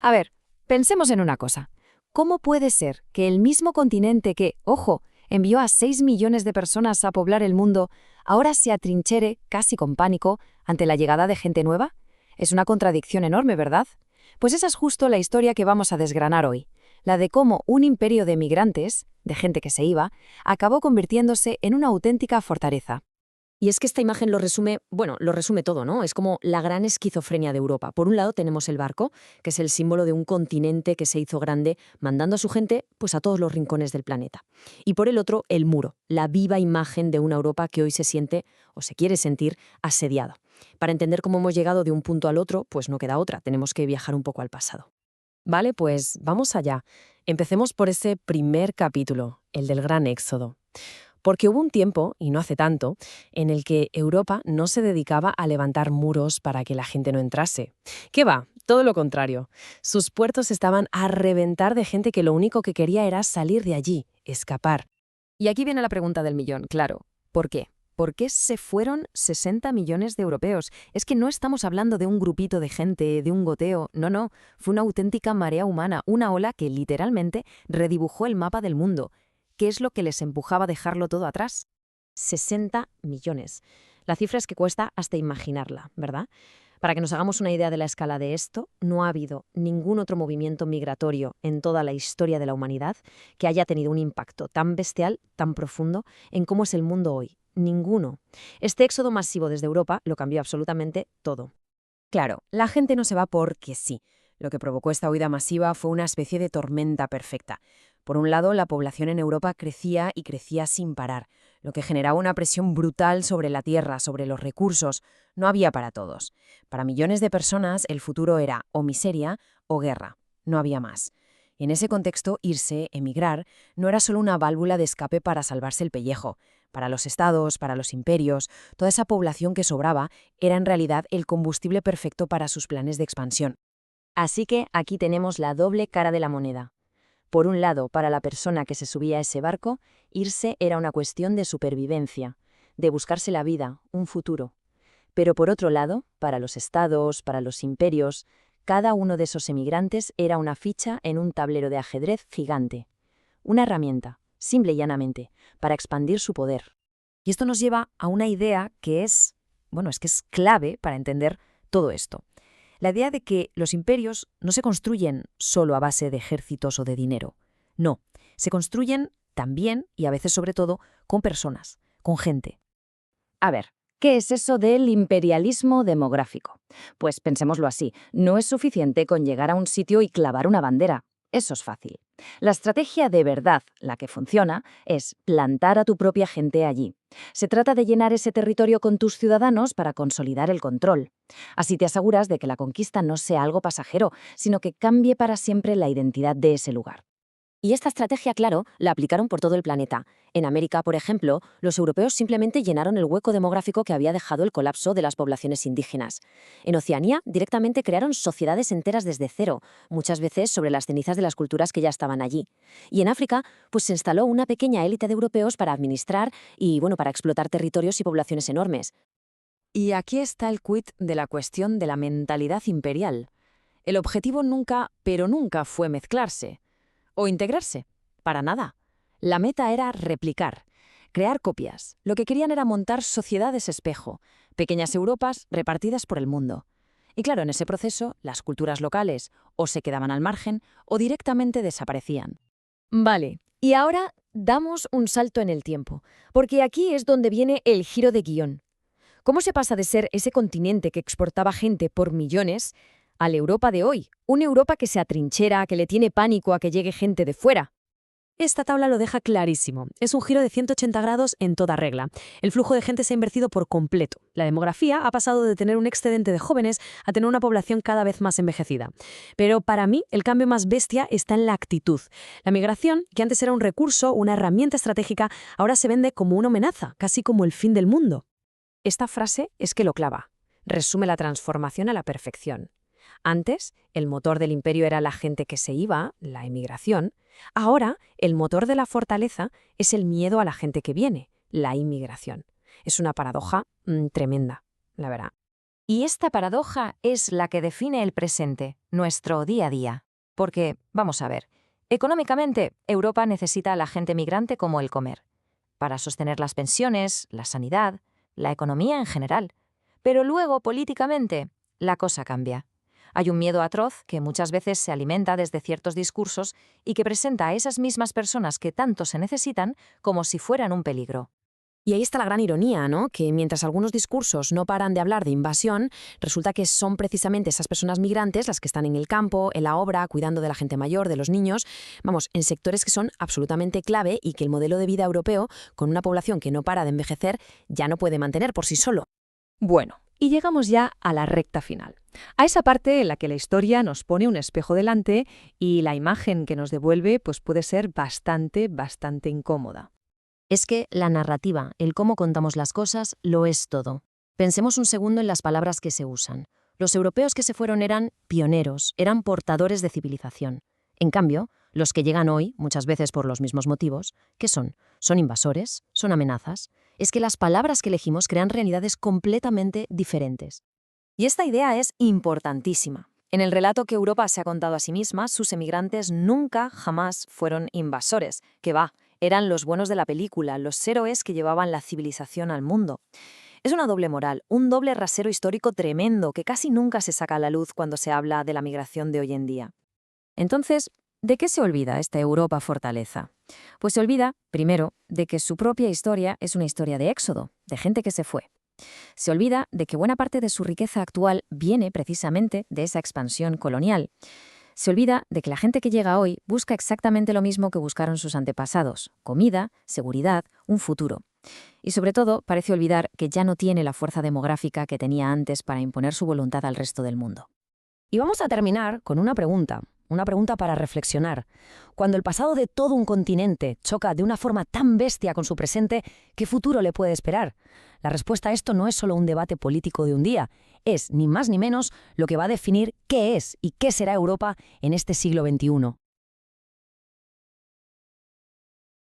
A ver, pensemos en una cosa. ¿Cómo puede ser que el mismo continente que, ojo, envió a 6 millones de personas a poblar el mundo, ahora se atrinchere, casi con pánico, ante la llegada de gente nueva? Es una contradicción enorme, ¿verdad? Pues esa es justo la historia que vamos a desgranar hoy, la de cómo un imperio de migrantes, de gente que se iba, acabó convirtiéndose en una auténtica fortaleza. Y es que esta imagen lo resume, bueno, lo resume todo, ¿no? Es como la gran esquizofrenia de Europa. Por un lado tenemos el barco, que es el símbolo de un continente que se hizo grande, mandando a su gente pues a todos los rincones del planeta. Y por el otro, el muro, la viva imagen de una Europa que hoy se siente o se quiere sentir asediada. Para entender cómo hemos llegado de un punto al otro, pues no queda otra, tenemos que viajar un poco al pasado. Vale, pues vamos allá. Empecemos por ese primer capítulo, el del Gran Éxodo. Porque hubo un tiempo, y no hace tanto, en el que Europa no se dedicaba a levantar muros para que la gente no entrase. ¿Qué va? Todo lo contrario. Sus puertos estaban a reventar de gente que lo único que quería era salir de allí, escapar. Y aquí viene la pregunta del millón, claro. ¿Por qué? ¿Por qué se fueron 60 millones de europeos? Es que no estamos hablando de un grupito de gente, de un goteo, no, fue una auténtica marea humana, una ola que literalmente redibujó el mapa del mundo. ¿Qué es lo que les empujaba a dejarlo todo atrás? 60 millones. La cifra es que cuesta hasta imaginarla, ¿verdad? Para que nos hagamos una idea de la escala de esto, no ha habido ningún otro movimiento migratorio en toda la historia de la humanidad que haya tenido un impacto tan bestial, tan profundo, en cómo es el mundo hoy. Ninguno. Este éxodo masivo desde Europa lo cambió absolutamente todo. Claro, la gente no se va porque sí. Lo que provocó esta huida masiva fue una especie de tormenta perfecta. Por un lado, la población en Europa crecía y crecía sin parar, lo que generaba una presión brutal sobre la tierra, sobre los recursos. No había para todos. Para millones de personas, el futuro era o miseria o guerra. No había más. Y en ese contexto, irse, emigrar, no era solo una válvula de escape para salvarse el pellejo. Para los estados, para los imperios, toda esa población que sobraba era en realidad el combustible perfecto para sus planes de expansión. Así que aquí tenemos la doble cara de la moneda. Por un lado, para la persona que se subía a ese barco, irse era una cuestión de supervivencia, de buscarse la vida, un futuro. Pero por otro lado, para los estados, para los imperios, cada uno de esos emigrantes era una ficha en un tablero de ajedrez gigante. Una herramienta, simple y llanamente, para expandir su poder. Y esto nos lleva a una idea que es, bueno, es que es clave para entender todo esto. La idea de que los imperios no se construyen solo a base de ejércitos o de dinero. No, se construyen también, y a veces sobre todo, con personas, con gente. A ver, ¿qué es eso del imperialismo demográfico? Pues pensémoslo así, no es suficiente con llegar a un sitio y clavar una bandera. Eso es fácil. La estrategia de verdad, la que funciona, es plantar a tu propia gente allí. Se trata de llenar ese territorio con tus ciudadanos para consolidar el control. Así te aseguras de que la conquista no sea algo pasajero, sino que cambie para siempre la identidad de ese lugar. Y esta estrategia, claro, la aplicaron por todo el planeta. En América, por ejemplo, los europeos simplemente llenaron el hueco demográfico que había dejado el colapso de las poblaciones indígenas. En Oceanía, directamente crearon sociedades enteras desde cero, muchas veces sobre las cenizas de las culturas que ya estaban allí. Y en África, pues se instaló una pequeña élite de europeos para administrar y, bueno, para explotar territorios y poblaciones enormes. Y aquí está el quid de la cuestión de la mentalidad imperial. El objetivo nunca, pero nunca fue mezclarse o integrarse. Para nada. La meta era replicar, crear copias. Lo que querían era montar sociedades espejo, pequeñas Europas repartidas por el mundo. Y claro, en ese proceso, las culturas locales o se quedaban al margen o directamente desaparecían. Vale, y ahora damos un salto en el tiempo, porque aquí es donde viene el giro de guión. ¿Cómo se pasa de ser ese continente que exportaba gente por millones a la Europa de hoy? Una Europa que se atrinchera, que le tiene pánico a que llegue gente de fuera. Esta tabla lo deja clarísimo. Es un giro de 180 grados en toda regla. El flujo de gente se ha invertido por completo. La demografía ha pasado de tener un excedente de jóvenes a tener una población cada vez más envejecida. Pero para mí, el cambio más bestia está en la actitud. La migración, que antes era un recurso, una herramienta estratégica, ahora se vende como una amenaza, casi como el fin del mundo. Esta frase es que lo clava. Resume la transformación a la perfección. Antes, el motor del imperio era la gente que se iba, la emigración. Ahora, el motor de la fortaleza es el miedo a la gente que viene, la inmigración. Es una paradoja tremenda, la verdad. Y esta paradoja es la que define el presente, nuestro día a día. Porque, vamos a ver, económicamente, Europa necesita a la gente migrante como el comer, para sostener las pensiones, la sanidad, la economía en general. Pero luego, políticamente, la cosa cambia. Hay un miedo atroz que muchas veces se alimenta desde ciertos discursos y que presenta a esas mismas personas que tanto se necesitan como si fueran un peligro. Y ahí está la gran ironía, ¿no? Que mientras algunos discursos no paran de hablar de invasión, resulta que son precisamente esas personas migrantes las que están en el campo, en la obra, cuidando de la gente mayor, de los niños, vamos, en sectores que son absolutamente clave y que el modelo de vida europeo, con una población que no para de envejecer, ya no puede mantener por sí solo. Bueno, y llegamos ya a la recta final, a esa parte en la que la historia nos pone un espejo delante y la imagen que nos devuelve pues puede ser bastante incómoda. Es que la narrativa, el cómo contamos las cosas, lo es todo. Pensemos un segundo en las palabras que se usan. Los europeos que se fueron eran pioneros, eran portadores de civilización. En cambio, los que llegan hoy, muchas veces por los mismos motivos, ¿qué son? ¿Son invasores? ¿Son amenazas? Es que las palabras que elegimos crean realidades completamente diferentes. Y esta idea es importantísima. En el relato que Europa se ha contado a sí misma, sus emigrantes nunca, jamás fueron invasores. Que va, eran los buenos de la película, los héroes que llevaban la civilización al mundo. Es una doble moral, un doble rasero histórico tremendo que casi nunca se saca a la luz cuando se habla de la migración de hoy en día. Entonces, ¿de qué se olvida esta Europa fortaleza? Pues se olvida, primero, de que su propia historia es una historia de éxodo, de gente que se fue. Se olvida de que buena parte de su riqueza actual viene precisamente de esa expansión colonial. Se olvida de que la gente que llega hoy busca exactamente lo mismo que buscaron sus antepasados: comida, seguridad, un futuro. Y sobre todo, parece olvidar que ya no tiene la fuerza demográfica que tenía antes para imponer su voluntad al resto del mundo. Y vamos a terminar con una pregunta para reflexionar. Cuando el pasado de todo un continente choca de una forma tan bestia con su presente, ¿qué futuro le puede esperar? La respuesta a esto no es solo un debate político de un día, es, ni más ni menos, lo que va a definir qué es y qué será Europa en este siglo XXI.